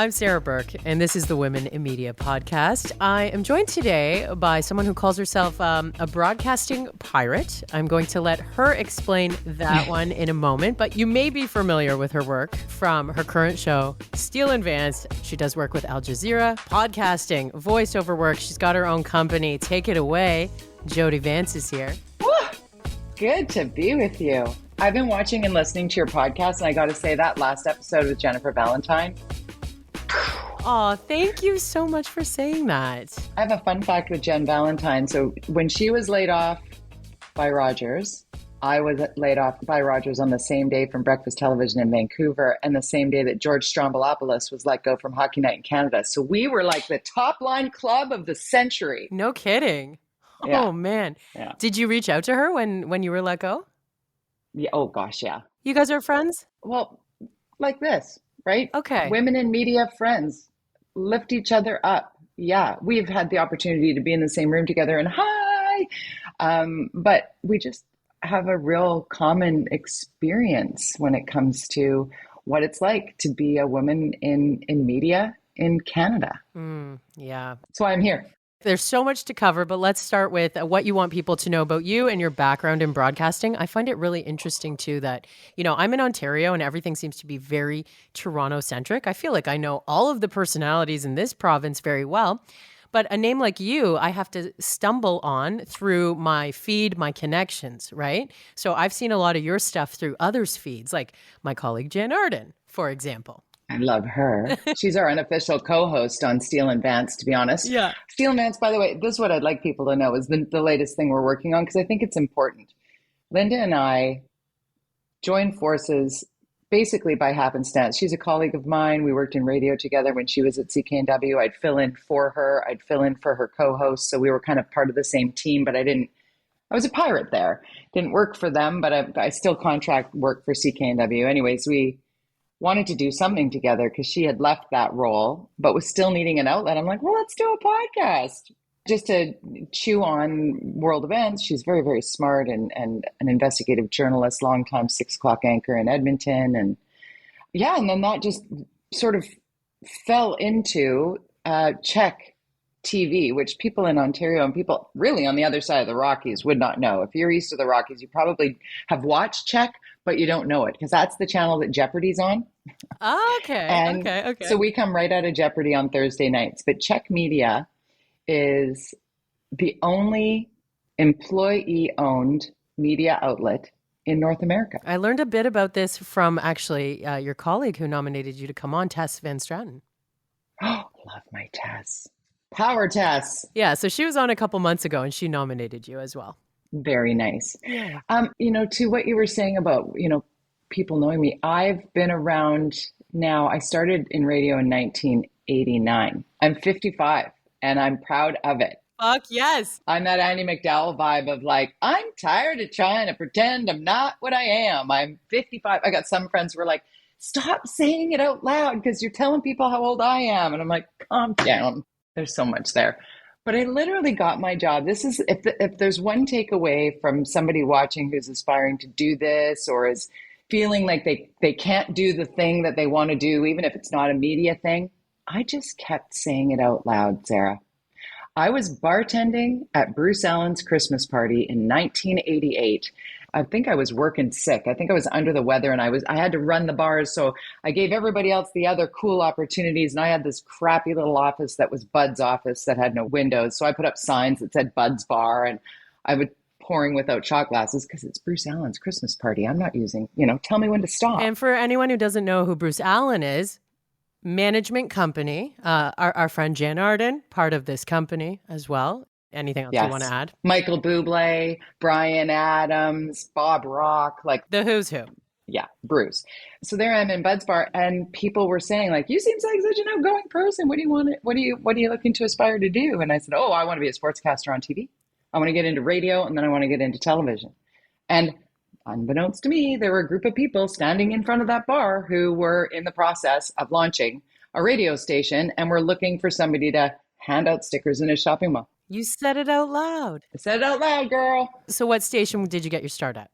I'm Sarah Burke, and this is the Women in Media podcast. I am joined today by someone who calls herself a broadcasting pirate. I'm going to let her explain that one in a moment, but you may be familiar with her work from her current show, Jody Vance. She does work with Al Jazeera, podcasting, voiceover work. She's got her own company. Take it away. Jody Vance is here. Good to be with you. I've been watching and listening to your podcast, and I got to say that last episode with Jennifer Valentine. Oh, thank you so much for saying that. I have a fun fact with Jen Valentine. So when she was laid off by Rogers, I was laid off by Rogers on the same day from Breakfast Television in Vancouver and the same day that George Stroumboulopoulos was let go from Hockey Night in Canada. So we were like the top line club of the century. No kidding. Yeah. Oh, man. Yeah. Did you reach out to her when you were let go? Yeah. Oh, gosh, yeah. You guys are friends? Well, like this, right? Okay. Women in media friends lift each other up. Yeah, we've had the opportunity to be in the same room together and hi, but we just have a real common experience when it comes to what it's like to be a woman in media in Canada. Yeah. That's why I'm here. There's so much to cover, but let's start with what you want people to know about you and your background in broadcasting. I find it really interesting, too, that, I'm in Ontario and everything seems to be very Toronto-centric. I feel like I know all of the personalities in this province very well. But a name like you, I have to stumble on through my feed, my connections, right? So I've seen a lot of your stuff through others' feeds, like my colleague Jen Arden, for example. I love her. She's our unofficial co-host on Steel and Vance, to be honest. Yeah. Steel and Vance, by the way, this is what I'd like people to know is the latest thing we're working on, because I think it's important. Linda and I joined forces basically by happenstance. She's a colleague of mine. We worked in radio together when she was at CKNW. I'd fill in for her. I'd fill in for her co-host. So we were kind of part of the same team, but I was a pirate there. Didn't work for them, but I still contract work for CKNW. Anyways, we wanted to do something together because she had left that role, but was still needing an outlet. I'm like, well, let's do a podcast just to chew on world events. She's very, very smart and an investigative journalist, longtime 6 o'clock anchor in Edmonton. And then that just sort of fell into Czech TV, which people in Ontario and people really on the other side of the Rockies would not know. If you're east of the Rockies, you probably have watched Czech, but you don't know it because that's the channel that Jeopardy's on. Okay. Okay. So we come right out of Jeopardy on Thursday nights. But Czech Media is the only employee-owned media outlet in North America. I learned a bit about this from actually your colleague who nominated you to come on, Tess Van Straten. Oh, love my Tess. Power Tess. Yeah, so she was on a couple months ago and she nominated you as well. Very nice. Yeah. To what you were saying about, people knowing me, I've been around now. I started in radio in 1989. I'm 55 and I'm proud of it. Fuck yes. I'm that Andy McDowell vibe of like, I'm tired of trying to pretend I'm not what I am. I'm 55. I got some friends who were like, stop saying it out loud because you're telling people how old I am. And I'm like, calm down. There's so much there. But I literally got my job. This is, if there's one takeaway from somebody watching who's aspiring to do this or is feeling like they can't do the thing that they want to do, even if it's not a media thing, I just kept saying it out loud, Sarah. I was bartending at Bruce Allen's Christmas party in 1988. I think I was working sick. I think I was under the weather and I had to run the bars. So I gave everybody else the other cool opportunities. And I had this crappy little office that was Bud's office that had no windows. So I put up signs that said Bud's Bar and I would pouring without shot glasses because it's Bruce Allen's Christmas party. I'm not using, tell me when to stop. And for anyone who doesn't know who Bruce Allen is, management company, our friend Jen Arden, part of this company as well. Anything else you want to add? Michael Bublé, Bryan Adams, Bob Rock, like the who's who. Yeah, Bruce. So there I am in Bud's Bar, and people were saying, like, you seem like such an outgoing person. What do you want? What are you looking to aspire to do? And I said, I want to be a sportscaster on TV. I want to get into radio, and then I want to get into television. And unbeknownst to me, there were a group of people standing in front of that bar who were in the process of launching a radio station, and were looking for somebody to hand out stickers in a shopping mall. You said it out loud. I said it out loud, girl. So what station did you get your start at?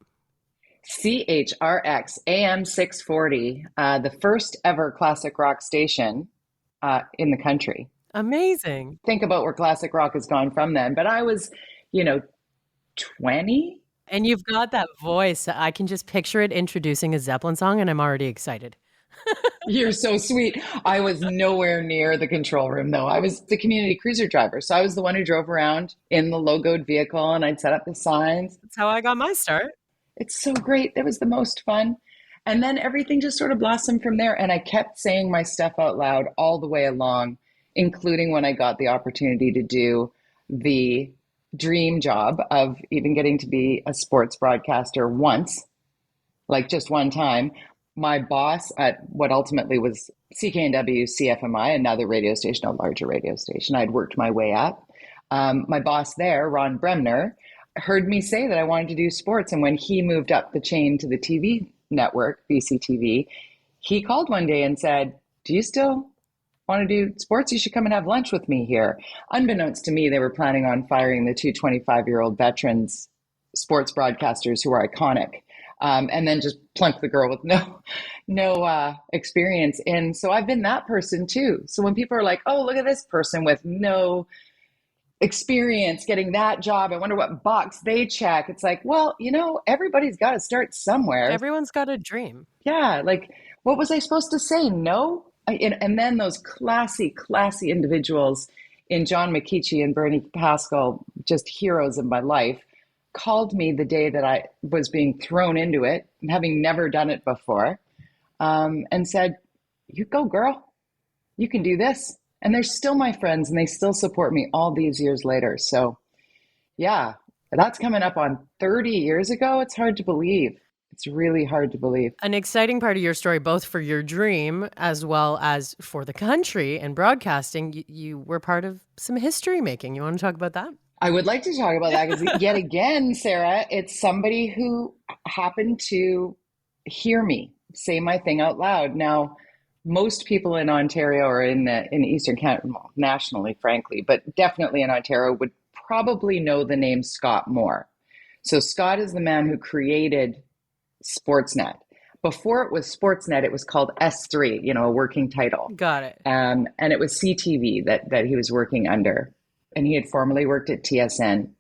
CHRX AM 640, the first ever classic rock station in the country. Amazing. Think about where classic rock has gone from then. But I was, you know, 20. And you've got that voice. I can just picture it introducing a Zeppelin song, and I'm already excited. You're so sweet. I was nowhere near the control room, though. I was the community cruiser driver. So I was the one who drove around in the logoed vehicle and I'd set up the signs. That's how I got my start. It's so great. It was the most fun. And then everything just sort of blossomed from there. And I kept saying my stuff out loud all the way along, including when I got the opportunity to do the dream job of even getting to be a sports broadcaster once, like just one time. My boss at what ultimately was CKNW CFMI, another radio station, a larger radio station, I'd worked my way up. My boss there, Ron Bremner, heard me say that I wanted to do sports. And when he moved up the chain to the TV network, BCTV, he called one day and said, "Do you still want to do sports? You should come and have lunch with me here." Unbeknownst to me, they were planning on firing the two 25-year-old veterans sports broadcasters who were iconic. And then just plunk the girl with no experience in. So I've been that person too. So when people are like, "Oh, look at this person with no experience getting that job. I wonder what box they check." It's like, well, everybody's got to start somewhere. Everyone's got a dream. Yeah. Like, what was I supposed to say? No. And then those classy individuals in John McKeechee and Bernie Pascal, just heroes of my life, called me the day that I was being thrown into it, having never done it before, and said, "You go, girl. You can do this." And they're still my friends and they still support me all these years later. So yeah, that's coming up on 30 years ago. It's hard to believe. It's really hard to believe. An exciting part of your story, both for your dream as well as for the country and broadcasting, you were part of some history making. You want to talk about that? I would like to talk about that because yet again, Sarah, it's somebody who happened to hear me say my thing out loud. Now, most people in Ontario or in Eastern Canada, well, nationally, frankly, but definitely in Ontario would probably know the name Scott Moore. So Scott is the man who created Sportsnet. Before it was Sportsnet, it was called S3, a working title. Got it. And it was CTV that he was working under. And he had formerly worked at TSN.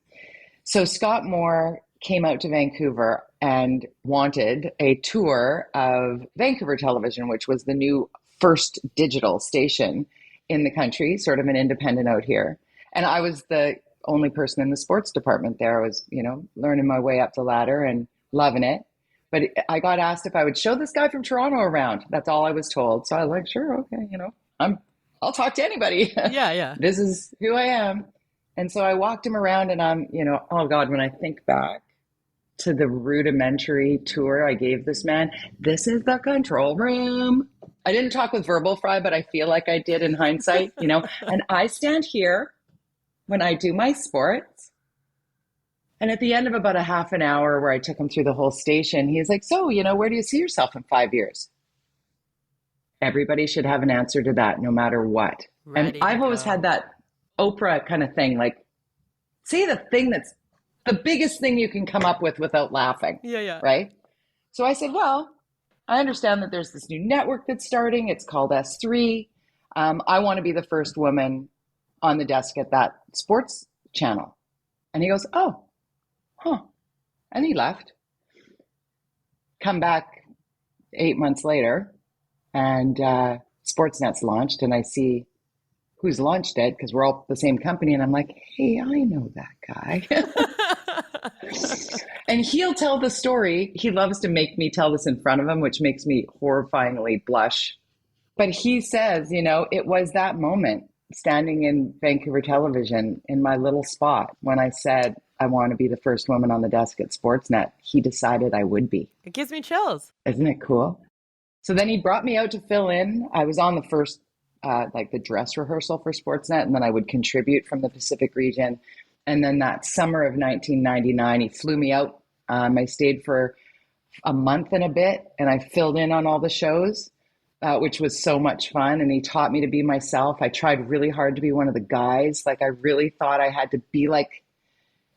So Scott Moore came out to Vancouver and wanted a tour of Vancouver Television, which was the new first digital station in the country, sort of an independent out here. And I was the only person in the sports department there. I was, learning my way up the ladder and loving it. But I got asked if I would show this guy from Toronto around. That's all I was told. So I was like, sure, okay, I'll talk to anybody. Yeah. This is who I am. And so I walked him around and I'm, oh God, when I think back to the rudimentary tour I gave this man, this is the control room. I didn't talk with verbal fry, but I feel like I did in hindsight, and I stand here when I do my sports. And at the end of about a half an hour where I took him through the whole station, he's like, "So, where do you see yourself in 5 years?" Everybody should have an answer to that, no matter what. Ready and I've always had that Oprah kind of thing, like, say the thing that's the biggest thing you can come up with without laughing. Yeah. Right? So I said, well, I understand that there's this new network that's starting. It's called S3. I want to be the first woman on the desk at that sports channel. And he goes, "Oh, huh." And he left. Come back 8 months later and Sportsnet's launched and I see who's launched it because we're all the same company. And I'm like, "Hey, I know that guy." And he'll tell the story. He loves to make me tell this in front of him, which makes me horrifyingly blush. But he says, it was that moment standing in Vancouver Television in my little spot when I said, I want to be the first woman on the desk at Sportsnet. He decided I would be. It gives me chills. Isn't it cool? So then he brought me out to fill in. I was on the first, the dress rehearsal for Sportsnet, and then I would contribute from the Pacific region. And then that summer of 1999, he flew me out. I stayed for a month and a bit, and I filled in on all the shows, which was so much fun. And he taught me to be myself. I tried really hard to be one of the guys. Like, I really thought I had to be like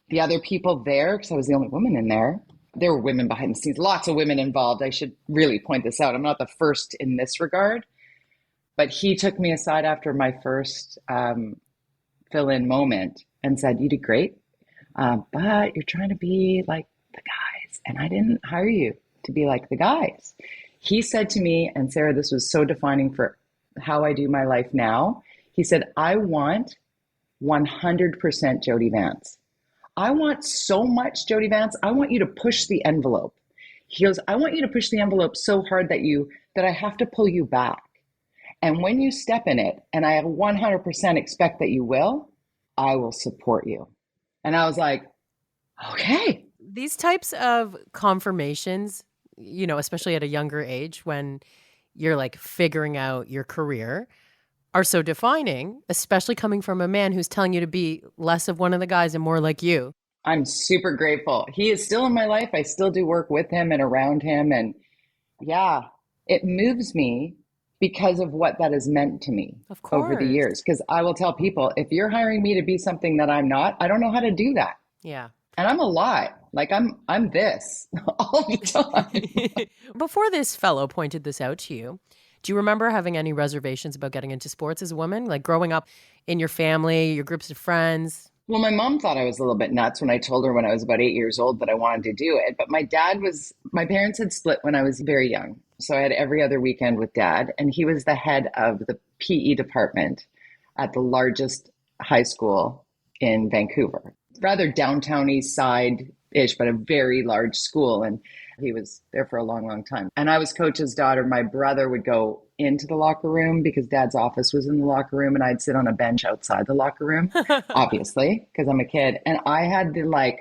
the other people there because I was the only woman in there. There were women behind the scenes, lots of women involved. I should really point this out. I'm not the first in this regard. But he took me aside after my first fill-in moment and said, "You did great, but you're trying to be like the guys, and I didn't hire you to be like the guys." He said to me, and Sarah, this was so defining for how I do my life now. He said, "I want 100% Jody Vance. I want so much Jody Vance. I want you to push the envelope." He goes, "I want you to push the envelope so hard that I have to pull you back. And when you step in it, and I 100% expect that you will, I will support you." And I was like, okay. These types of confirmations, especially at a younger age when you're like figuring out your career, are so defining, especially coming from a man who's telling you to be less of one of the guys and more like you. I'm super grateful. He is still in my life. I still do work with him and around him. And yeah, it moves me because of what that has meant to me over the years. Because I will tell people, if you're hiring me to be something that I'm not, I don't know how to do that. Yeah. And I'm a lot. Like I'm this all the time. Before this fellow pointed this out to you, do you remember having any reservations about getting into sports as a woman? Like growing up in your family, your groups of friends? Well, my mom thought I was a little bit nuts when I told her when I was about 8 years old that I wanted to do it. But my parents had split when I was very young. So I had every other weekend with dad, and he was the head of the PE department at the largest high school in Vancouver. Rather downtown east side-ish, but a very large school. And he was there for a long, long time. And I was coach's daughter. My brother would go into the locker room because dad's office was in the locker room, and I'd sit on a bench outside the locker room, obviously, because I'm a kid. And I had to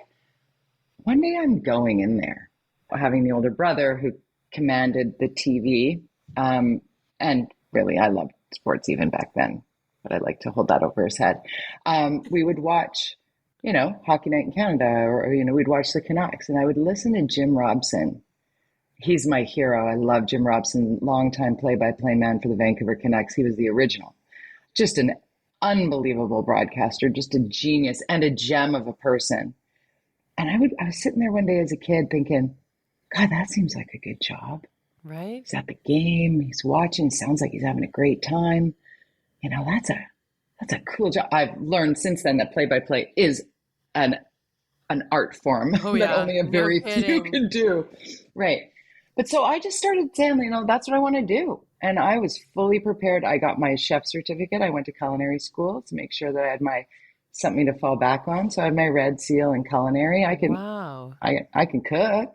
one day I'm going in there, having the older brother who commanded the TV. And really, I loved sports even back then, but I'd like to hold that over his head. We would watch, Hockey Night in Canada, or, we'd watch the Canucks, and I would listen to Jim Robson. He's my hero. I love Jim Robson, longtime play-by-play man for the Vancouver Canucks. He was the original. Just an unbelievable broadcaster, just a genius and a gem of a person. And I was sitting there one day as a kid thinking, God, that seems like a good job. Right. He's at the game. He's watching. Sounds like he's having a great time. That's a cool job. I've learned since then that play-by-play is an art form that only a very few can do. Right. But so I just started saying, that's what I want to do. And I was fully prepared. I got my chef certificate. I went to culinary school to make sure that I had something to fall back on. So I had my red seal in culinary. I can cook.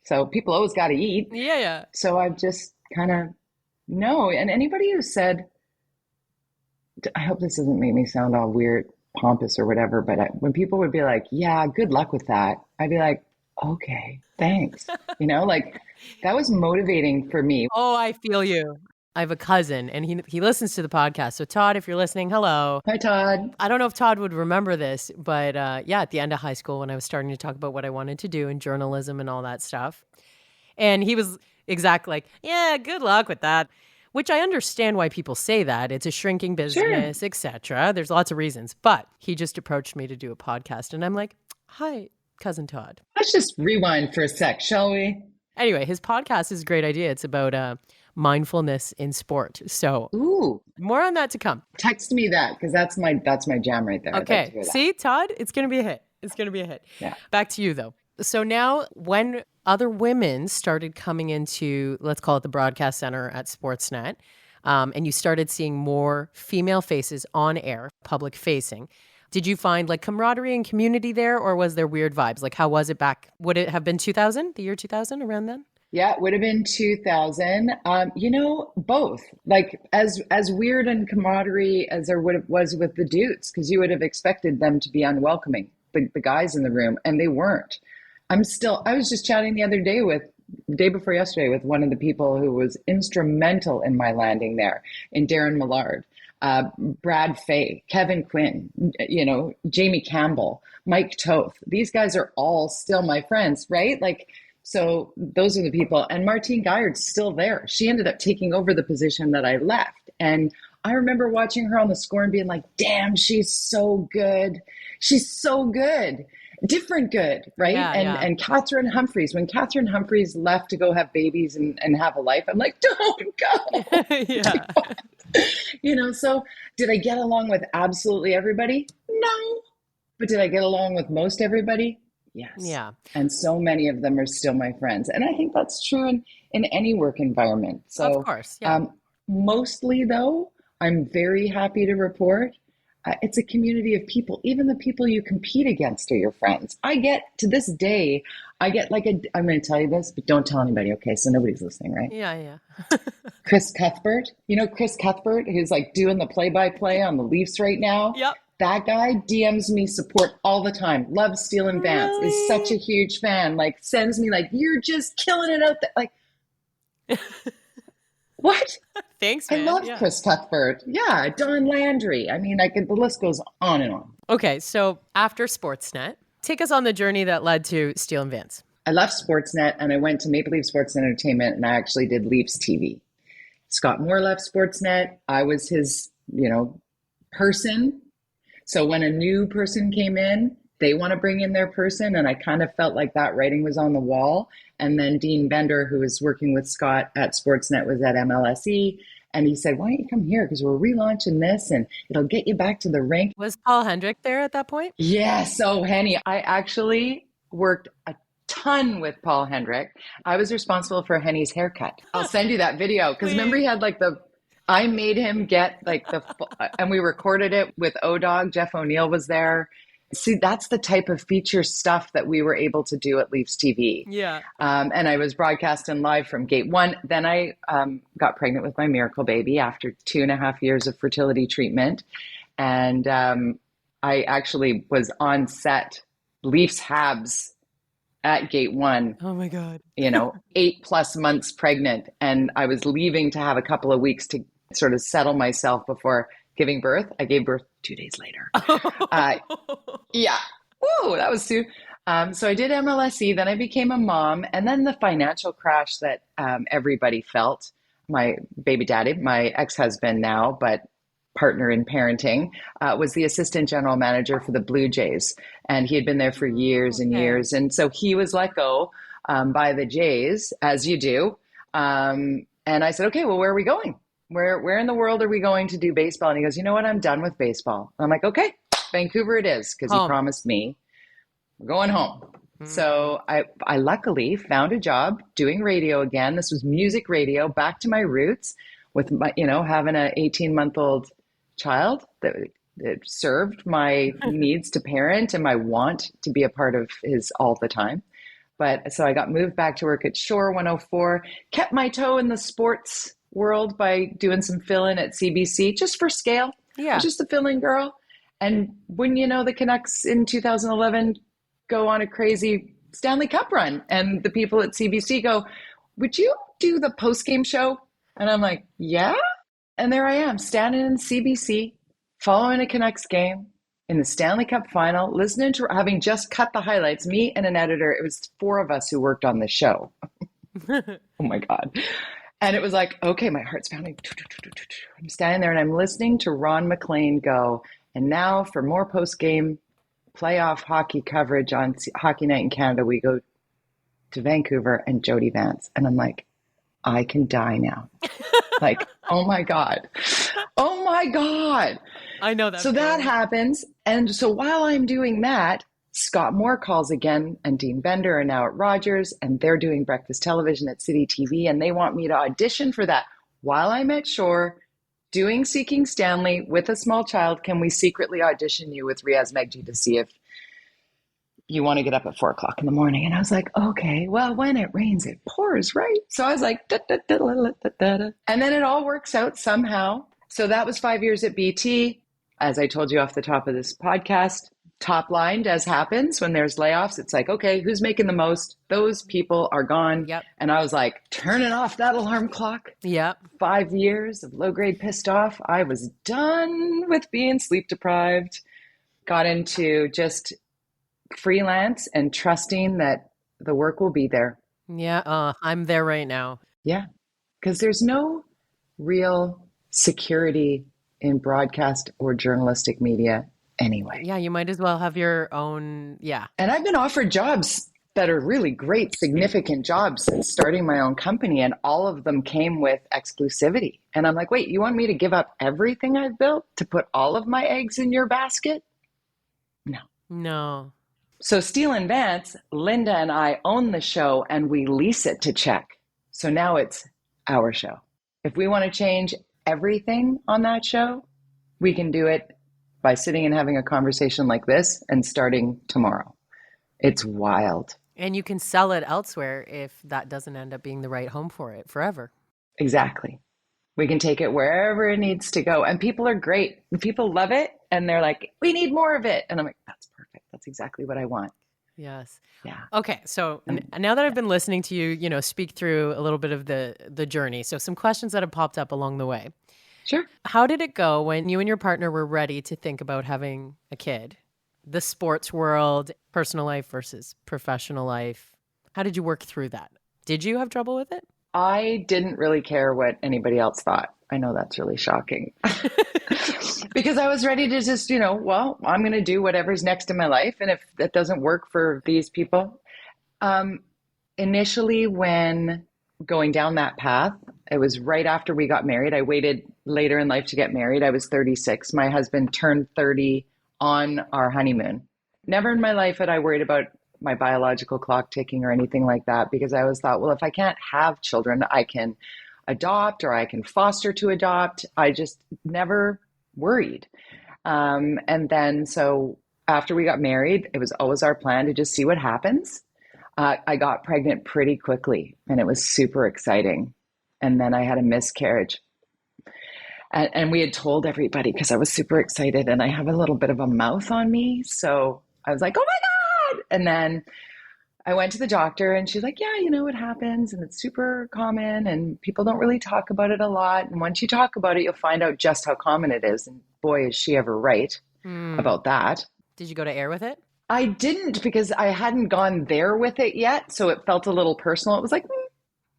So people always got to eat. Yeah. So I just kind of know. And anybody who said, I hope this doesn't make me sound all weird, pompous or whatever, but when people would be like, yeah, good luck with that, I'd be like, okay, thanks. That was motivating for me. Oh, I feel you. I have a cousin and he listens to the podcast. So Todd, if you're listening, hello. Hi, Todd. I don't know if Todd would remember this, but at the end of high school when I was starting to talk about what I wanted to do in journalism and all that stuff. And he was like, yeah, good luck with that. Which I understand why people say that. It's a shrinking business, sure, etc. There's lots of reasons. But he just approached me to do a podcast. And I'm like, hi, cousin Todd. Let's just rewind for a sec, shall we? Anyway, his podcast is a great idea. It's about mindfulness in sport. So more on that to come. Text me that because that's my jam right there. Okay. See, Todd, it's going to be a hit. It's going to be a hit. Yeah. Back to you, though. So now when other women started coming into, let's call it the broadcast center at Sportsnet, and you started seeing more female faces on air, public facing, did you find camaraderie and community there, or was there weird vibes? How was it back? Would it have been 2000, the year 2000, around then? Yeah, it would have been 2000. Both. As weird and camaraderie as there was with the dudes, because you would have expected them to be unwelcoming, the guys in the room, and they weren't. I was just chatting the day before yesterday with one of the people who was instrumental in my landing there, in Darren Millard, Brad Fay, Kevin Quinn, Jamie Campbell, Mike Toth. These guys are all still my friends, right? So those are the people. And Martine Guyard's still there. She ended up taking over the position that I left. And I remember watching her on the score and being like, damn, she's so good. She's so good. Different good, right? And Catherine Humphreys, when Catherine Humphreys left to go have babies and have a life, I'm like, don't go. Yeah. So did I get along with absolutely everybody? No. But did I get along with most everybody? Yes. Yeah, And so many of them are still my friends. And I think that's true in any work environment. of So, course. Yeah. um, mostly, though, I'm very happy to report it's a community of people. Even the people you compete against are your friends. I get to this day, I get like I'm going to tell you this, but don't tell anybody, okay? So nobody's listening, right? Yeah, yeah. Chris Cuthbert. You know Chris Cuthbert, who's like doing the play-by-play on the Leafs right now? Yep. That guy DMs me support all the time. Loves Stealing Vance. Is such Really? a huge fan. Like sends me like, you're just killing it out there. Like, what? Thanks, I man. love Yeah. Chris Cuthbert. Yeah, Don Landry. I mean, the list goes on and on. Okay, so after Sportsnet, take us on the journey that led to Steele and Vance. I left Sportsnet and I went to Maple Leaf Sports and Entertainment and I actually did Leafs TV. Scott Moore left Sportsnet. I was his, person. So when a new person came in, they want to bring in their person. And I kind of felt like that writing was on the wall. And then Dean Bender, who was working with Scott at Sportsnet, was at MLSE. And he said, why don't you come here? Because we're relaunching this and it'll get you back to the rink. Was Paul Hendrick there at that point? Yes. So Henny, I actually worked a ton with Paul Hendrick. I was responsible for Henny's haircut. I'll send you that video because remember he had I made him get and we recorded it with O-Dog. Jeff O'Neill was there. See, that's the type of feature stuff that we were able to do at Leafs TV. Yeah. And I was broadcasting live from gate one. Then I got pregnant with my miracle baby after 2.5 years of fertility treatment. And I actually was on set, Leafs Habs at gate one. Oh my God. 8+ months pregnant. And I was leaving to have a couple of weeks to sort of settle myself before giving birth. I gave birth 2 days later. Yeah. Whoa, that was soon. So I did MLSE, then I became a mom, and then the financial crash that everybody felt. My baby daddy, my ex-husband now, but partner in parenting, was the assistant general manager for the Blue Jays. And he had been there for years and years. And so he was let go by the Jays, as you do. And I said, okay, well, where are we going? Where in the world are we going to do baseball? And he goes, you know what? I'm done with baseball. And I'm like, okay, Vancouver it is, because he promised me we're going home. So I luckily found a job doing radio again. This was music radio, back to my roots with my, having an 18-month-old child that served my needs to parent and my want to be a part of his all the time. But so I got moved back to work at Shore 104, kept my toe in the sports world by doing some fill-in at CBC just for scale. Yeah. I was just a fill-in girl. And when the Canucks in 2011 go on a crazy Stanley Cup run and the people at CBC go, would you do the post-game show? And I'm like, yeah. And there I am standing in CBC, following a Canucks game in the Stanley Cup final, listening to, having just cut the highlights, me and an editor. It was 4 of us who worked on the show. Oh my God. And it was like, okay, my heart's pounding. I'm standing there and I'm listening to Ron McLean go, and now for more post-game playoff hockey coverage on Hockey Night in Canada, we go to Vancouver and Jody Vance. And I'm like, I can die now. Like, oh my God. Oh my God. I know that. So that happens. And so while I'm doing that, Scott Moore calls again, and Dean Bender are now at Rogers, and they're doing breakfast television at City TV, and they want me to audition for that while I'm at Shore doing Seeking Stanley with a small child. Can we secretly audition you with Riaz Megji to see if you want to get up at 4 o'clock in the morning? And I was like, okay, well, when it rains, it pours, right? So I was like, da, da, da, da, da, da, da. And then it all works out somehow. So that was 5 years at BT. As I told you off the top of this podcast, top lined as happens when there's layoffs. It's like, okay, who's making the most? Those people are gone. Yep. And I was like, turning off that alarm clock. Yep. 5 years of low grade pissed off. I was done with being sleep deprived. Got into just freelance and trusting that the work will be there. Yeah. I'm there right now. Yeah. Because there's no real security in broadcast or journalistic media anyway. Yeah. You might as well have your own. Yeah. And I've been offered jobs that are really great, significant jobs since starting my own company. And all of them came with exclusivity. And I'm like, wait, you want me to give up everything I've built to put all of my eggs in your basket? No. No. So Steele and Vance, Linda and I own the show and we lease it to Czech. So now it's our show. If we want to change everything on that show, we can do it by sitting and having a conversation like this and starting tomorrow. It's wild. And you can sell it elsewhere if that doesn't end up being the right home for it forever. Exactly. We can take it wherever it needs to go. And people are great. People love it. And they're like, we need more of it. And I'm like, that's perfect. That's exactly what I want. Yes. Yeah. Okay. So now that I've been listening to you, speak through a little bit of the journey. So some questions that have popped up along the way. Sure. How did it go when you and your partner were ready to think about having a kid? The sports world, personal life versus professional life. How did you work through that? Did you have trouble with it? I didn't really care what anybody else thought. I know that's really shocking because I was ready to just, well, I'm going to do whatever's next in my life. And if that doesn't work for these people, initially when going down that path, it was right after we got married. I waited later in life to get married. I was 36. My husband turned 30 on our honeymoon. Never in my life had I worried about my biological clock ticking or anything like that, because I always thought, well, if I can't have children, I can adopt or I can foster to adopt. I just never worried. And then so after we got married, it was always our plan to just see what happens. I got pregnant pretty quickly and it was super exciting. And then I had a miscarriage. And we had told everybody because I was super excited and I have a little bit of a mouth on me. So I was like, oh my God. And then I went to the doctor and she's like, yeah, it happens and it's super common and people don't really talk about it a lot. And once you talk about it, you'll find out just how common it is. And boy, is she ever right about that. Did you go to air with it? I didn't, because I hadn't gone there with it yet. So it felt a little personal. It was like,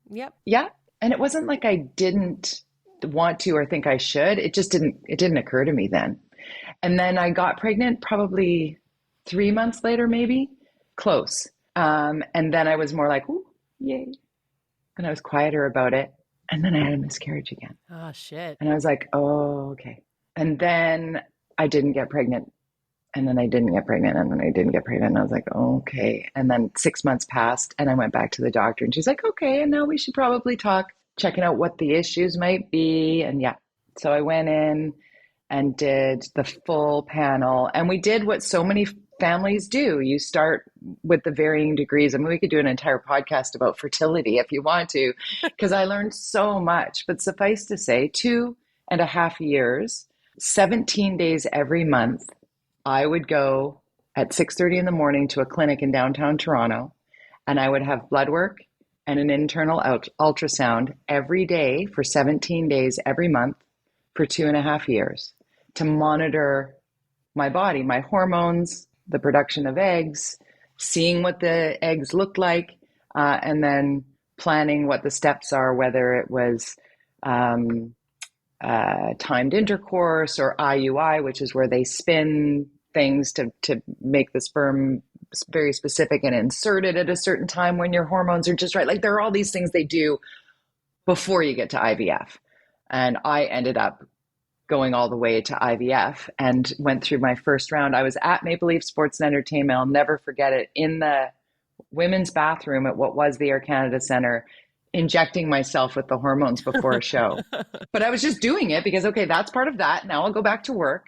yep. Yeah. And it wasn't like I didn't want to or think I should. It didn't occur to me then. And then I got pregnant probably 3 months later, maybe close. And then I was more like, ooh, yay. And I was quieter about it. And then I had a miscarriage again. Oh, shit. And I was like, oh, okay. And then I didn't get pregnant. And then I didn't get pregnant. And then I didn't get pregnant. And I was like, oh, okay. And then 6 months passed and I went back to the doctor and she's like, okay. And now we should probably talk, checking out what the issues might be. And yeah, so I went in and did the full panel. And we did what so many families do. You start with the varying degrees. I mean, we could do an entire podcast about fertility if you want to, because I learned so much. But suffice to say, 2.5 years, 17 days every month, I would go at 6:30 in the morning to a clinic in downtown Toronto, and I would have blood work and an internal ultrasound every day for 17 days every month for 2.5 years to monitor my body, my hormones, the production of eggs, seeing what the eggs looked like, and then planning what the steps are, whether it was timed intercourse or IUI, which is where they spin things to make the sperm very specific and insert it at a certain time when your hormones are just right. Like there are all these things they do before you get to IVF. And I ended up going all the way to IVF and went through my first round. I was at Maple Leaf Sports and Entertainment. I'll never forget it, in the women's bathroom at what was the Air Canada Centre, injecting myself with the hormones before a show. But I was just doing it because, okay, that's part of that. Now I'll go back to work.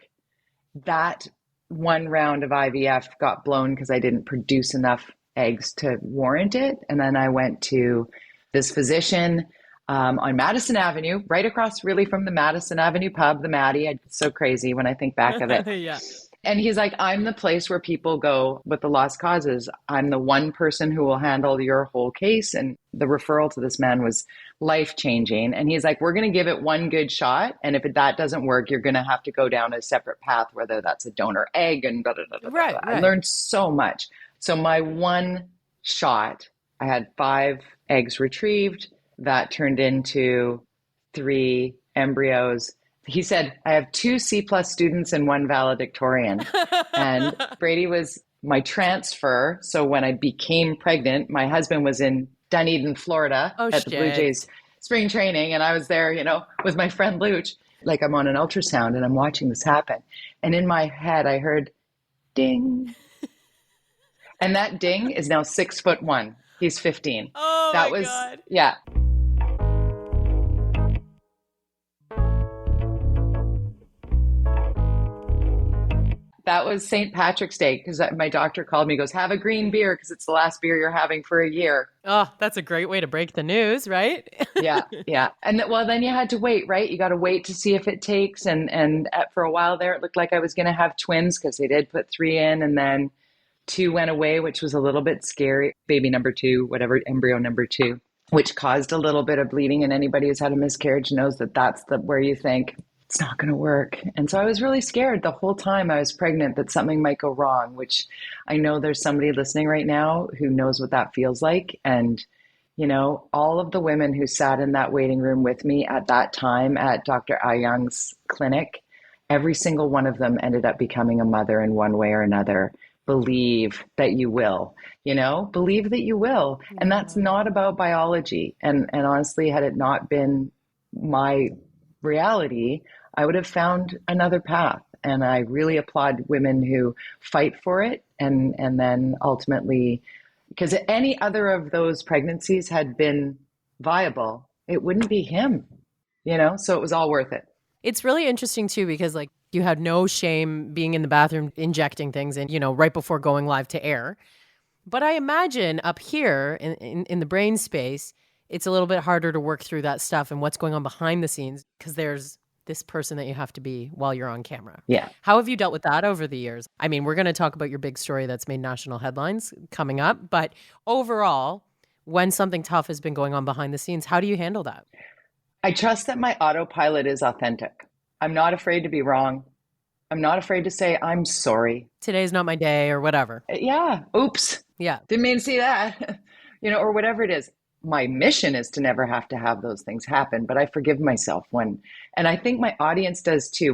That one round of IVF got blown because I didn't produce enough eggs to warrant it. And then I went to this physician on Madison Avenue, right across really from the Madison Avenue pub, the Maddie. It's so crazy when I think back of it. Yeah. And he's like, I'm the place where people go with the lost causes. I'm the one person who will handle your whole case. And the referral to this man was life-changing. And he's like, we're going to give it one good shot. And if that doesn't work, you're going to have to go down a separate path, whether that's a donor egg and blah, blah, blah, blah, right, blah. Right. I learned so much. So my one shot, I had 5 eggs retrieved. That turned into 3 embryos. He said, I have 2 C+ students and 1 valedictorian. And Brady was my transfer. So when I became pregnant, my husband was in Dunedin, Florida Oh, at the Blue Jays shit. spring training. And I was there, with my friend Luch. Like I'm on an ultrasound and I'm watching this happen. And in my head, I heard ding. And that ding is now 6'1". He's 15. Oh That my was, God. yeah. That was St. Patrick's Day because my doctor called me, goes, have a green beer because it's the last beer you're having for a year. Oh, that's a great way to break the news, right? Yeah, yeah. And well, then you had to wait, right? You got to wait to see if it takes. For a while there, it looked like I was going to have twins because they did put 3 in, and then 2 went away, which was a little bit scary. Baby number 2, whatever, embryo number 2, which caused a little bit of bleeding. And anybody who's had a miscarriage knows that that's where you think it's not going to work. And so I was really scared the whole time I was pregnant that something might go wrong, which I know there's somebody listening right now who knows what that feels like. And all of the women who sat in that waiting room with me at that time at Dr. Young's clinic, every single one of them ended up becoming a mother in one way or another. Believe that you will, believe that you will. And that's not about biology. And honestly, had it not been my reality, I would have found another path. And I really applaud women who fight for it. And then ultimately, because any other of those pregnancies had been viable, it wouldn't be him, so it was all worth it. It's really interesting too, because like you had no shame being in the bathroom injecting things and, right before going live to air. But I imagine up here in the brain space, it's a little bit harder to work through that stuff and what's going on behind the scenes because there's this person that you have to be while you're on camera. Yeah. How have you dealt with that over the years? I mean, we're going to talk about your big story that's made national headlines coming up, but overall, when something tough has been going on behind the scenes, how do you handle that? I trust that my autopilot is authentic. I'm not afraid to be wrong. I'm not afraid to say, I'm sorry. Today's not my day or whatever. Yeah. Oops. Yeah. Didn't mean to see that, or whatever it is. My mission is to never have to have those things happen, but I forgive myself and I think my audience does too.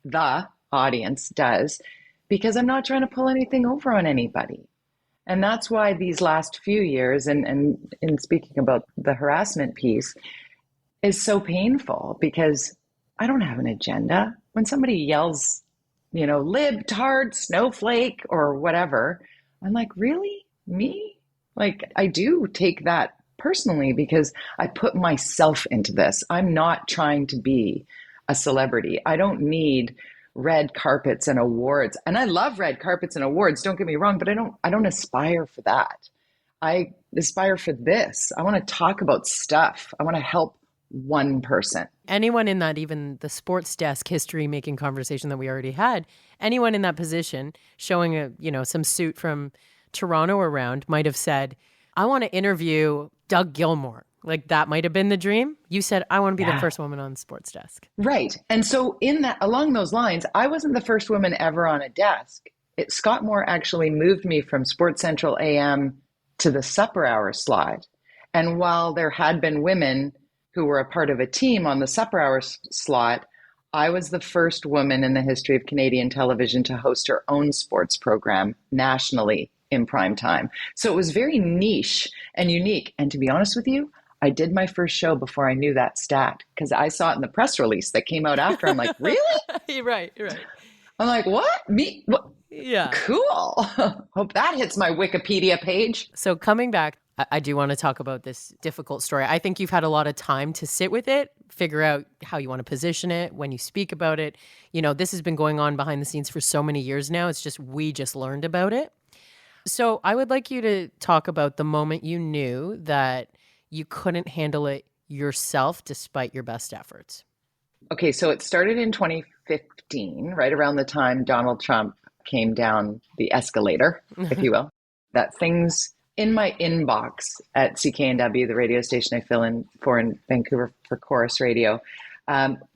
The audience does, because I'm not trying to pull anything over on anybody. And that's why these last few years, and in speaking about the harassment piece, is so painful because I don't have an agenda. When somebody yells, libtard, snowflake, or whatever, I'm like, really? Me? Like, I do take that personally because I put myself into this. I'm not trying to be a celebrity. I don't need red carpets and awards. And I love red carpets and awards, don't get me wrong, but I don't aspire for that. I aspire for this. I want to talk about stuff. I want to help one person. Anyone in that, even the sports desk history making conversation that we already had, anyone in that position showing some suit from Toronto around might have said, I want to interview Doug Gilmour. Like that might have been the dream. You said, I want to be the first woman on the sports desk. Right. And so along those lines, I wasn't the first woman ever on a desk. Scott Moore actually moved me from Sportscentral AM to the supper hour slot. And while there had been women who were a part of a team on the supper hour slot, I was the first woman in the history of Canadian television to host her own sports program nationally in prime time. So it was very niche and unique. And to be honest with you, I did my first show before I knew that stat because I saw it in the press release that came out after. I'm like, really? You're right. I'm like, what? Me? What? Yeah. Cool. Hope that hits my Wikipedia page. So coming back, I do want to talk about this difficult story. I think you've had a lot of time to sit with it, figure out how you want to position it when you speak about it. This has been going on behind the scenes for so many years now. It's just we just learned about it. So I would like you to talk about the moment you knew that you couldn't handle it yourself despite your best efforts. Okay, so it started in 2015, right around the time Donald Trump came down the escalator, if you will, that things in my inbox at CKNW, the radio station I fill in for in Vancouver for Chorus Radio,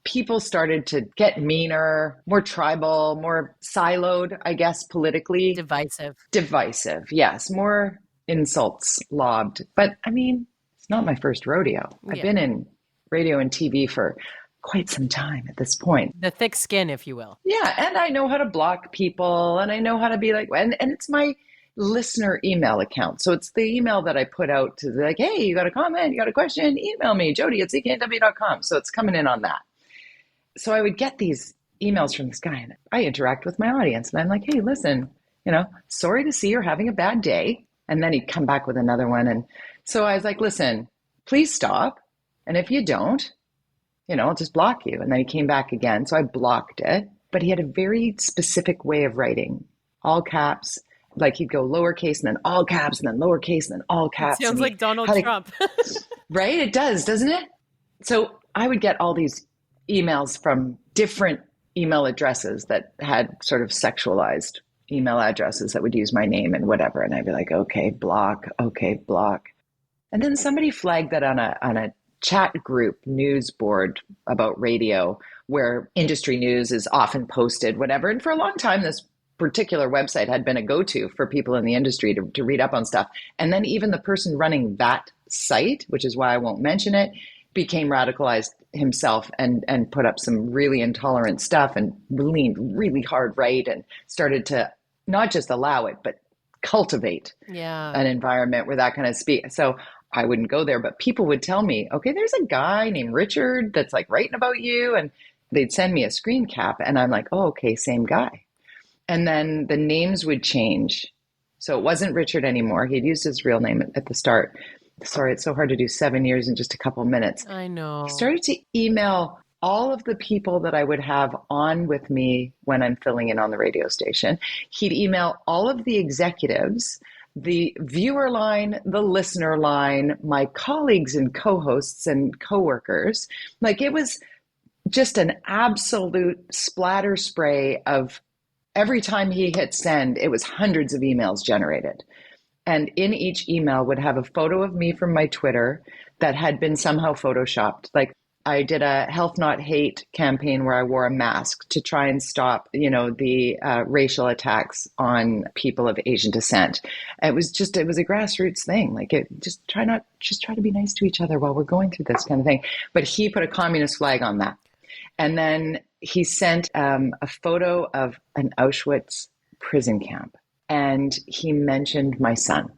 people started to get meaner, more tribal, more siloed, I guess, politically. Divisive, yes. More insults lobbed. But I mean, it's not my first rodeo. I've been in radio and TV for quite some time at this point. The thick skin, if you will. Yeah, and I know how to block people, and I know how to be like, and it's my listener email account. So it's the email that I put out to like, hey, you got a comment, you got a question, email me, Jody@cknw.com. So it's coming in on that. So I would get these emails from this guy, and I interact with my audience, and I'm like, hey, listen, sorry to see you're having a bad day. And then he'd come back with another one. And so I was like, listen, please stop. And if you don't, I'll just block you. And then he came back again. So I blocked it. But he had a very specific way of writing, all caps. Like he'd go lowercase and then all caps and then lowercase and then all caps. It sounds like Donald Trump. Right? It does, doesn't it? So I would get all these emails from different email addresses that had sort of sexualized email addresses that would use my name and whatever. And I'd be like, okay, block. And then somebody flagged that on a chat group news board about radio where industry news is often posted, whatever. And for a long time, this particular website had been a go-to for people in the industry to read up on stuff. And then even the person running that site, which is why I won't mention it, became radicalized himself and put up some really intolerant stuff and leaned really hard right and started to not just allow it, but cultivate an environment where that kind of speak. So I wouldn't go there, but people would tell me, okay, there's a guy named Richard that's like writing about you. And they'd send me a screen cap and I'm like, oh, okay, same guy. And then the names would change. So it wasn't Richard anymore. He'd used his real name at the start. Sorry, it's so hard to do 7 years in just a couple minutes. I know. He started to email all of the people that I would have on with me when I'm filling in on the radio station. He'd email all of the executives, the viewer line, the listener line, my colleagues and co-hosts and coworkers. Like it was just an absolute splatter spray of every time he hit send, it was hundreds of emails generated. And in each email would have a photo of me from my Twitter that had been somehow photoshopped. Like I did a Health Not Hate campaign where I wore a mask to try and stop, the racial attacks on people of Asian descent. It was a grassroots thing. Like try to be nice to each other while we're going through this kind of thing. But he put a communist flag on that. And then he sent a photo of an Auschwitz prison camp. And he mentioned my son.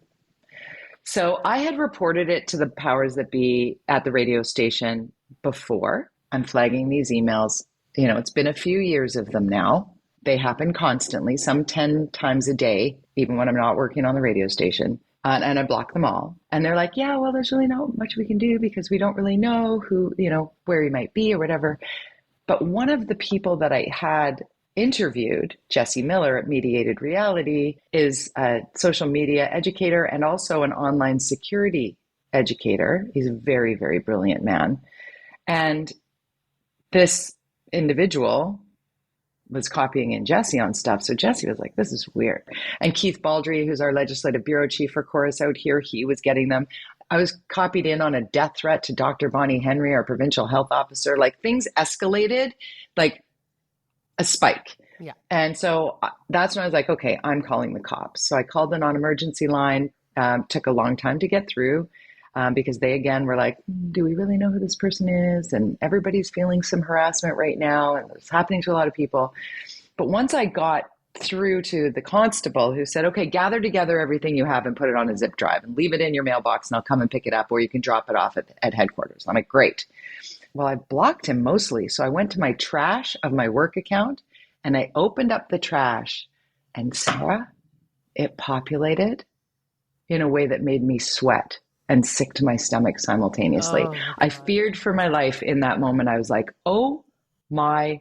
So I had reported it to the powers that be at the radio station before. I'm flagging these emails. It's been a few years of them now. They happen constantly, some 10 times a day, even when I'm not working on the radio station. And I block them all. And they're like, yeah, well, there's really not much we can do because we don't really know who, where he might be or whatever. But one of the people that I had interviewed, Jesse Miller at Mediated Reality, is a social media educator and also an online security educator. He's a very, very brilliant man. And this individual was copying in Jesse on stuff. So Jesse was like, this is weird. And Keith Baldry, who's our legislative bureau chief for Chorus out here, he was getting them. I was copied in on a death threat to Dr. Bonnie Henry, our provincial health officer. Like things escalated like a spike. Yeah. And so that's when I was like, okay, I'm calling the cops. So I called the non-emergency line, took a long time to get through because they, again, were like, do we really know who this person is? And everybody's feeling some harassment right now. And it's happening to a lot of people. But once I got through to the constable who said, okay, gather together everything you have and put it on a zip drive and leave it in your mailbox and I'll come and pick it up, or you can drop it off at headquarters. I'm like, great. Well, I blocked him mostly. So I went to my trash of my work account and I opened up the trash and Sarah, it populated in a way that made me sweat and sick to my stomach simultaneously. Oh, I feared for my life in that moment. I was like, oh my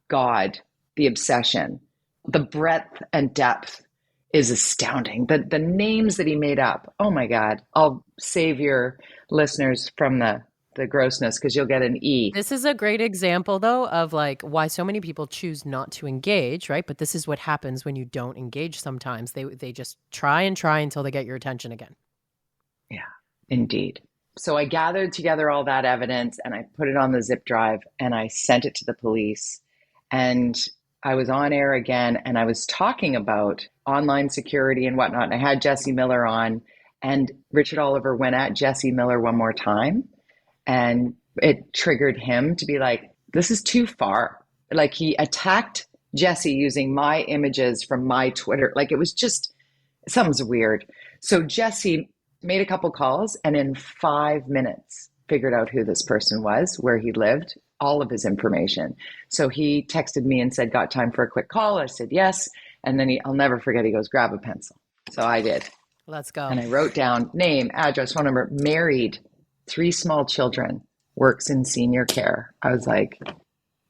God, the obsession, the breadth and depth is astounding. The names that he made up. Oh my God. I'll save your listeners from the grossness because you'll get an E. This is a great example, though, of like why so many people choose not to engage, right? But this is what happens when you don't engage sometimes. They just try until they get your attention again. Yeah, indeed. So I gathered together all that evidence and I put it on the zip drive and I sent it to the police. And I was on air again and I was talking about online security and whatnot. And I had Jesse Miller on, and Richard Oliver went at Jesse Miller one more time. And it triggered him to be like, this is too far. Like he attacked Jesse using my images from my Twitter. Like it was just, something's weird. So Jesse made a couple calls and in 5 minutes figured out who this person was, where he lived, all of his information. So he texted me and said, got time for a quick call? I said, yes. And then I'll never forget, he goes, grab a pencil. So I did. Let's go. And I wrote down name, address, phone number, married, 3 small children, works in senior care. I was like,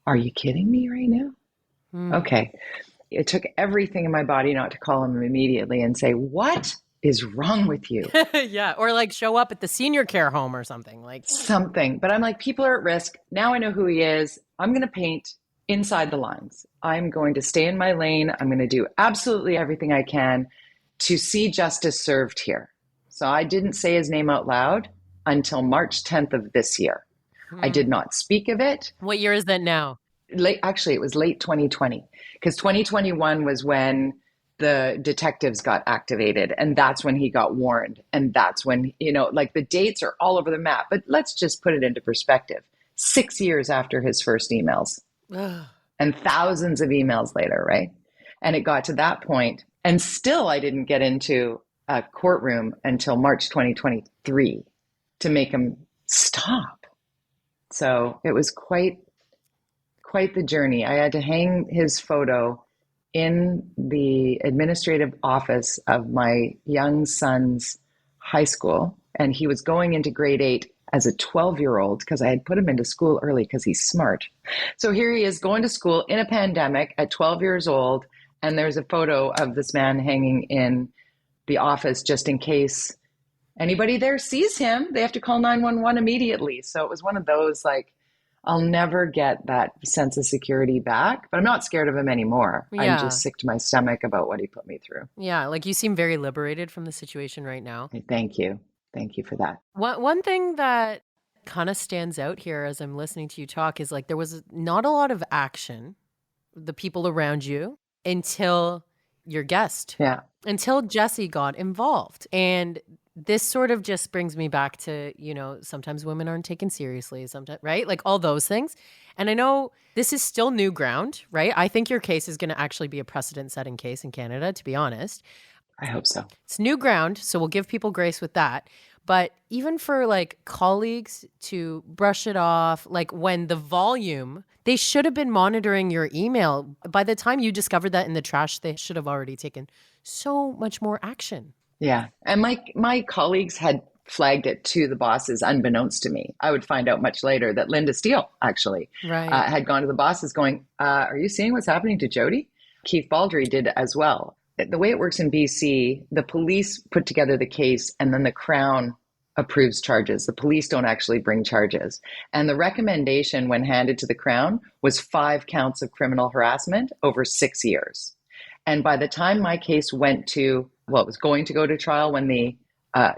are you kidding me right now? Okay. It took everything in my body not to call him immediately and say, what is wrong with you? Yeah. Or like show up at the senior care home or something like something. But I'm like, people are at risk. Now I know who he is. I'm going to paint inside the lines. I'm going to stay in my lane. I'm going to do absolutely everything I can to see justice served here. So I didn't say his name out loud until March 10th of this year. I did not speak of it. What year is that now? Actually, it was late 2020 because 2021 was when the detectives got activated and that's when he got warned. And that's when, like the dates are all over the map, but let's just put it into perspective. 6 years after his first emails and thousands of emails later, right? And it got to that point and still I didn't get into a courtroom until March 2023 to make him stop. So it was quite the journey. I had to hang his photo in the administrative office of my young son's high school. And he was going into grade 8 as a 12-year-old because I had put him into school early because he's smart. So here he is going to school in a pandemic at 12 years old. And there's a photo of this man hanging in the office just in case anybody there sees him. They have to call 911 immediately. So it was one of those like, I'll never get that sense of security back, but I'm not scared of him anymore. Yeah. I'm just sick to my stomach about what he put me through. Yeah, like you seem very liberated from the situation right now. Thank you. Thank you for that. One thing that kind of stands out here as I'm listening to you talk is like there was not a lot of action, the people around you, until your guest. Yeah. Until Jesse got involved. And this sort of just brings me back to, sometimes women aren't taken seriously, sometimes, right? Like all those things. And I know this is still new ground, right? I think your case is going to actually be a precedent-setting case in Canada, to be honest. I hope so. It's new ground, so we'll give people grace with that. But even for like colleagues to brush it off, like when the volume, they should have been monitoring your email. By the time you discovered that in the trash, they should have already taken so much more action. Yeah. And my colleagues had flagged it to the bosses unbeknownst to me. I would find out much later that Linda Steele actually had gone to the bosses going, are you seeing what's happening to Jody? Keith Baldry did as well. The way it works in BC, the police put together the case and then the Crown approves charges. The police don't actually bring charges. And the recommendation when handed to the Crown was 5 counts of criminal harassment over 6 years. And by the time my case went to, it was going to go to trial when the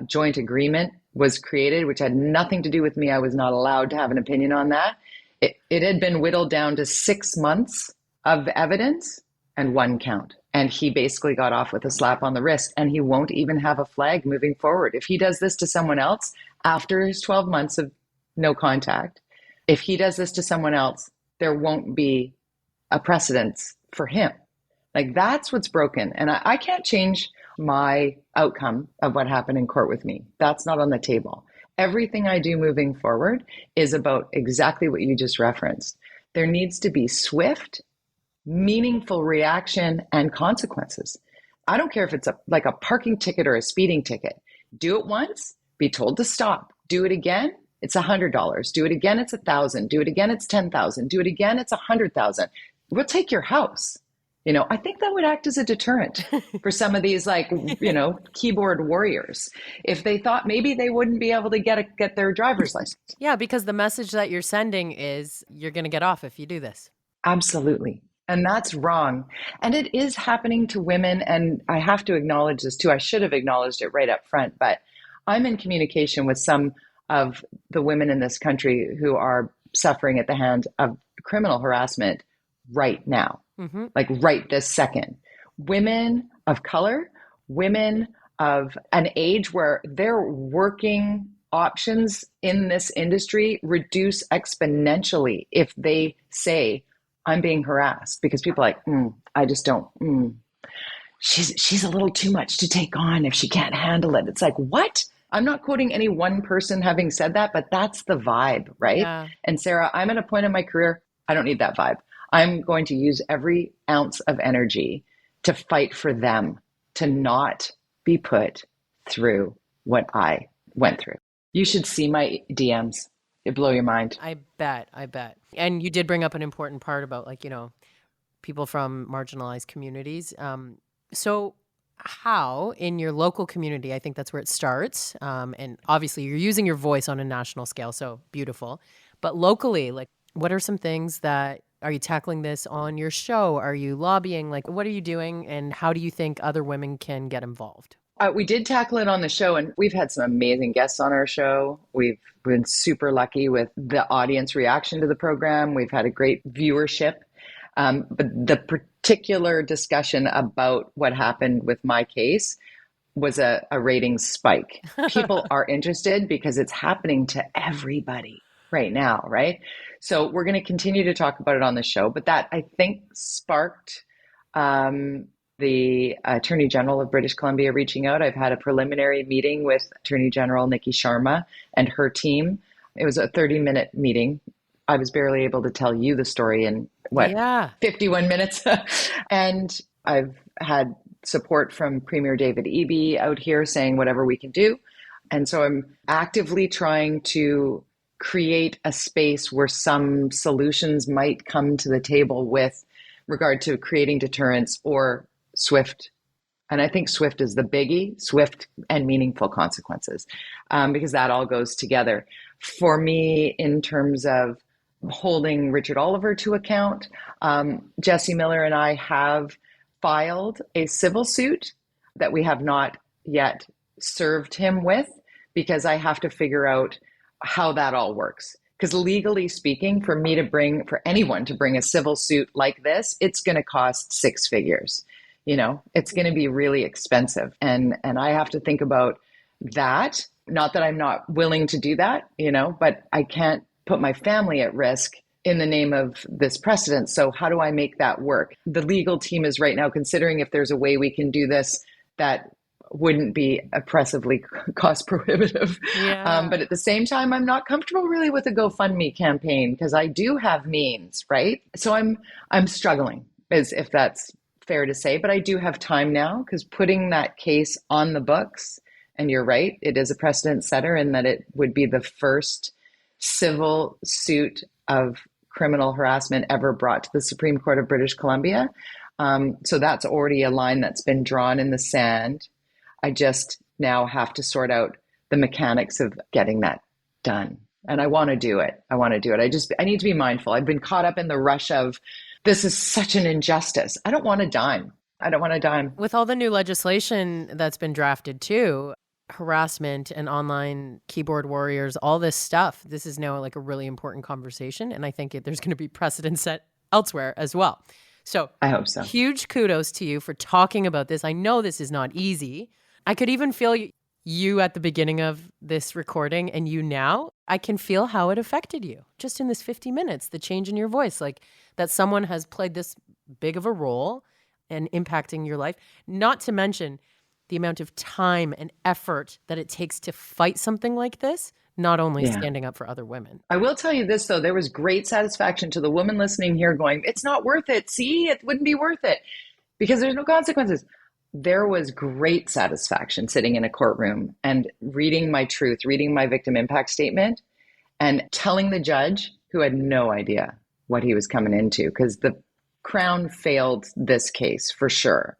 joint agreement was created, which had nothing to do with me. I was not allowed to have an opinion on that. It had been whittled down to 6 months of evidence and 1 count. And he basically got off with a slap on the wrist, and he won't even have a flag moving forward. If he does this to someone else after his 12 months of no contact, if he does this to someone else, there won't be a precedence for him. Like that's what's broken. And I can't change my outcome of what happened in court with me. That's not on the table. Everything I do moving forward is about exactly what you just referenced. There needs to be swift, meaningful reaction and consequences. I don't care if it's like a parking ticket or a speeding ticket. Do it once, be told to stop. Do it again, it's $100. Do it again, it's $1,000. Do it again, it's $10,000. Do it again, it's $100,000. We'll take your house. I think that would act as a deterrent for some of these keyboard warriors. If they thought maybe they wouldn't be able to get their driver's license. Yeah, because the message that you're sending is you're going to get off if you do this. Absolutely. And that's wrong. And it is happening to women. And I have to acknowledge this too. I should have acknowledged it right up front, but I'm in communication with some of the women in this country who are suffering at the hand of criminal harassment right now, like right this second. Women of color, women of an age where they're working options in this industry reduce exponentially if they say, I'm being harassed, because people are like, I just don't, she's a little too much to take on if she can't handle it. It's like, what? I'm not quoting any one person having said that, but that's the vibe, right? Yeah. And Sarah, I'm at a point in my career, I don't need that vibe. I'm going to use every ounce of energy to fight for them to not be put through what I went through. You should see my DMs. It blow your mind. I bet. And you did bring up an important part about people from marginalized communities. So how in your local community, I think that's where it starts. And obviously you're using your voice on a national scale, so beautiful. But locally, what are some things are you tackling this on your show? Are you lobbying? What are you doing? And how do you think other women can get involved? We did tackle it on the show, and we've had some amazing guests on our show. We've been super lucky with the audience reaction to the program. We've had a great viewership. But the particular discussion about what happened with my case was a ratings spike. People are interested because it's happening to everybody right now, right? So we're going to continue to talk about it on the show, but that, I think, sparked the Attorney General of British Columbia reaching out. I've had a preliminary meeting with Attorney General Nikki Sharma and her team. It was a 30-minute meeting. I was barely able to tell you the story in 51 minutes. And I've had support from Premier David Eby out here saying whatever we can do. And so I'm actively trying to create a space where some solutions might come to the table with regard to creating deterrence or swift. And I think swift is the biggie, swift and meaningful consequences, because that all goes together. For me, in terms of holding Richard Oliver to account, Jesse Miller and I have filed a civil suit that we have not yet served him with, because I have to figure out how that all works. Because legally speaking, for anyone to bring a civil suit like this, it's going to cost six figures. It's going to be really expensive. And I have to think about that. Not that I'm not willing to do that, but I can't put my family at risk in the name of this precedent. So how do I make that work? The legal team is right now considering if there's a way we can do this that wouldn't be oppressively cost prohibitive. Yeah. But at the same time, I'm not comfortable really with a GoFundMe campaign because I do have means, right? So I'm struggling, as if that's fair to say, but I do have time now because putting that case on the books, and you're right, it is a precedent setter in that it would be the first civil suit of criminal harassment ever brought to the Supreme Court of British Columbia. So that's already a line that's been drawn in the sand. I just now have to sort out the mechanics of getting that done. And I want to do it. I need to be mindful. I've been caught up in the rush of, this is such an injustice. I don't want a dime. With all the new legislation that's been drafted too, harassment and online keyboard warriors, all this stuff, this is now a really important conversation. And I think there's going to be precedent set elsewhere as well. So I hope so. Huge kudos to you for talking about this. I know this is not easy. I could even feel you at the beginning of this recording and you now. I can feel how it affected you just in this 50 minutes, the change in your voice, that someone has played this big of a role and impacting your life, not to mention the amount of time and effort that it takes to fight something like this, not only standing up for other women. I will tell you this, though, there was great satisfaction to the woman listening here going, it's not worth it. See, it wouldn't be worth it because there's no consequences. There was great satisfaction sitting in a courtroom and reading my truth, reading my victim impact statement and telling the judge, who had no idea what he was coming into, because the Crown failed this case for sure.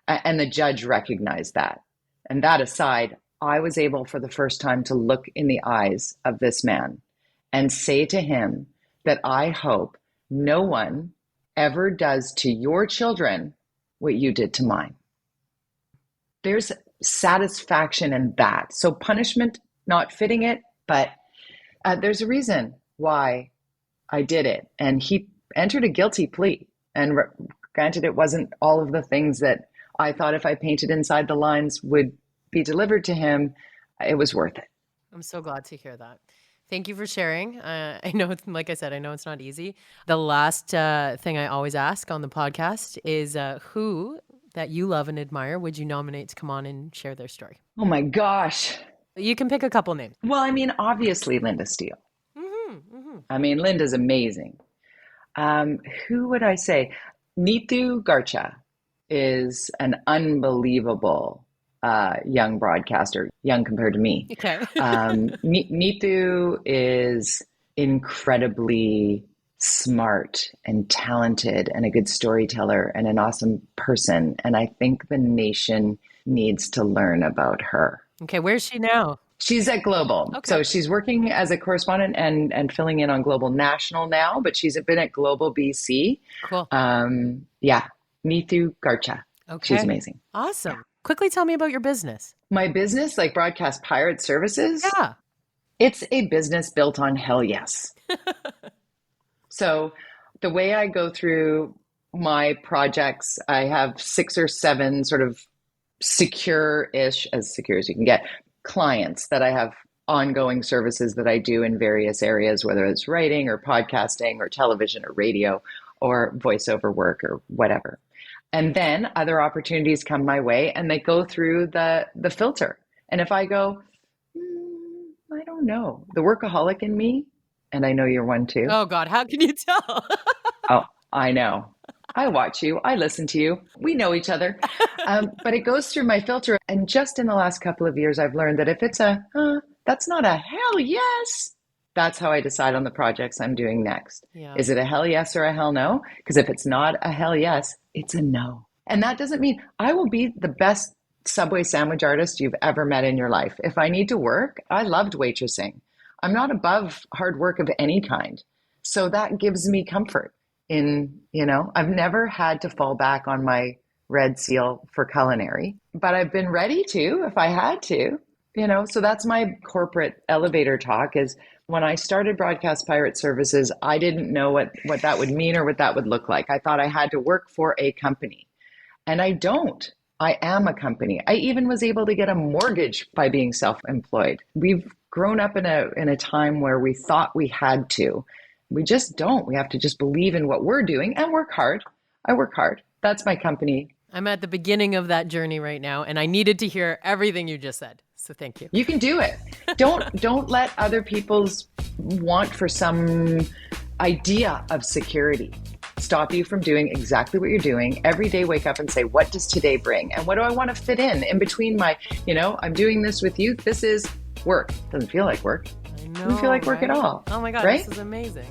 And the judge recognized that. And that aside, I was able for the first time to look in the eyes of this man and say to him that I hope no one ever does to your children what you did to mine. There's satisfaction in that. So punishment, not fitting it, but there's a reason why I did it. And he entered a guilty plea. And granted, it wasn't all of the things that I thought if I painted inside the lines would be delivered to him. It was worth it. I'm so glad to hear that. Thank you for sharing. I know, like I said, I know it's not easy. The last thing I always ask on the podcast is who that you love and admire would you nominate to come on and share their story? Oh my gosh. You can pick a couple names. Well, I mean, obviously Linda Steele. I mean, Linda's amazing. Who would I say? Neetu Garcha is an unbelievable young broadcaster, young compared to me. Okay. Neetu is incredibly smart and talented and a good storyteller and an awesome person. And I think the nation needs to learn about her. Okay, where's she now? She's at Global. Okay. So she's working as a correspondent and filling in on Global National now, but she's been at Global BC. Cool. Yeah, Neetu Garcha. Okay. She's amazing. Awesome. Quickly tell me about your business. My business, like Broadcast Pirate Services, Yeah. it's a business built on hell yes. So the way I go through my projects, I have 6 or 7 sort of secure-ish, as secure as you can get, clients that I have ongoing services that I do in various areas, whether it's writing or podcasting or television or radio or voiceover work or whatever. And then other opportunities come my way and they go through the filter. And if I go, I don't know, the workaholic in me, and I know you're one too. Oh God, how can you tell? Oh, I know. I watch you. I listen to you. We know each other. But it goes through my filter. And just in the last couple of years, I've learned that if it's that's not a hell yes, that's how I decide on the projects I'm doing next. Yeah. Is it a hell yes or a hell no? Because if it's not a hell yes, it's a no. And that doesn't mean I will be the best Subway sandwich artist you've ever met in your life. If I need to work, I loved waitressing. I'm not above hard work of any kind. So that gives me comfort in, I've never had to fall back on my red seal for culinary, but I've been ready to if I had to, so that's my corporate elevator talk is when I started Broadcast Pirate Services, I didn't know what that would mean or what that would look like. I thought I had to work for a company and I don't. I am a company. I even was able to get a mortgage by being self-employed. We've grown up in a time where we thought we had to. We just don't. We have to just believe in what we're doing and work hard. I work hard. That's my company. I'm at the beginning of that journey right now, and I needed to hear everything you just said. So thank you. You can do it. Don't let other people's want for some idea of security stop you from doing exactly what you're doing. Every day, wake up and say, what does today bring? And what do I want to fit in between my, I'm doing this with you. This is work. Doesn't feel like work. I know, doesn't feel like work at all. Oh my God, right? This is amazing.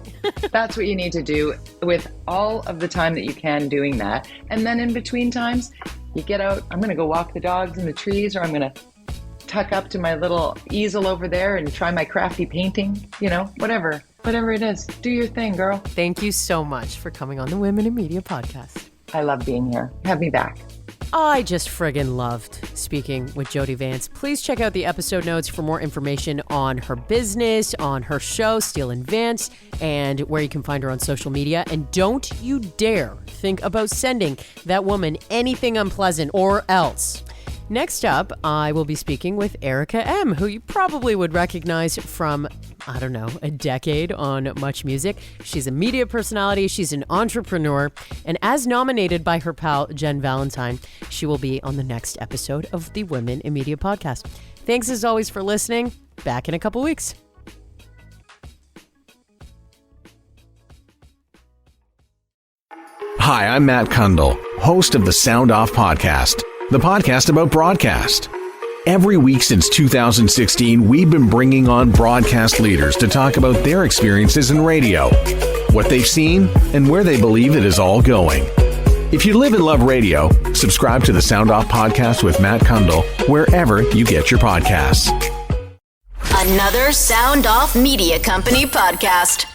That's what you need to do with all of the time that you can doing that. And then in between times, you get out, I'm going to go walk the dogs in the trees, or I'm going to tuck up to my little easel over there and try my crafty painting, whatever it is. Do your thing, girl. Thank you so much for coming on the Women in Media podcast. I love being here. Have me back. I just friggin' loved speaking with Jody Vance. Please check out the episode notes for more information on her business, on her show, Steele and Vance, and where you can find her on social media. And don't you dare think about sending that woman anything unpleasant or else. Next up, I will be speaking with Erica M., who you probably would recognize from, I don't know, a decade on Much Music. She's a media personality, she's an entrepreneur, and as nominated by her pal Jen Valentine, she will be on the next episode of the Women in Media podcast. Thanks as always for listening. Back in a couple weeks. Hi, I'm Matt Kundle, host of the Sound Off Podcast, the podcast about broadcast. Every week since 2016, we've been bringing on broadcast leaders to talk about their experiences in radio, what they've seen, and where they believe it is all going. If you live and love radio, subscribe to the Sound Off Podcast with Matt Kundle wherever you get your podcasts. Another Sound Off Media Company podcast.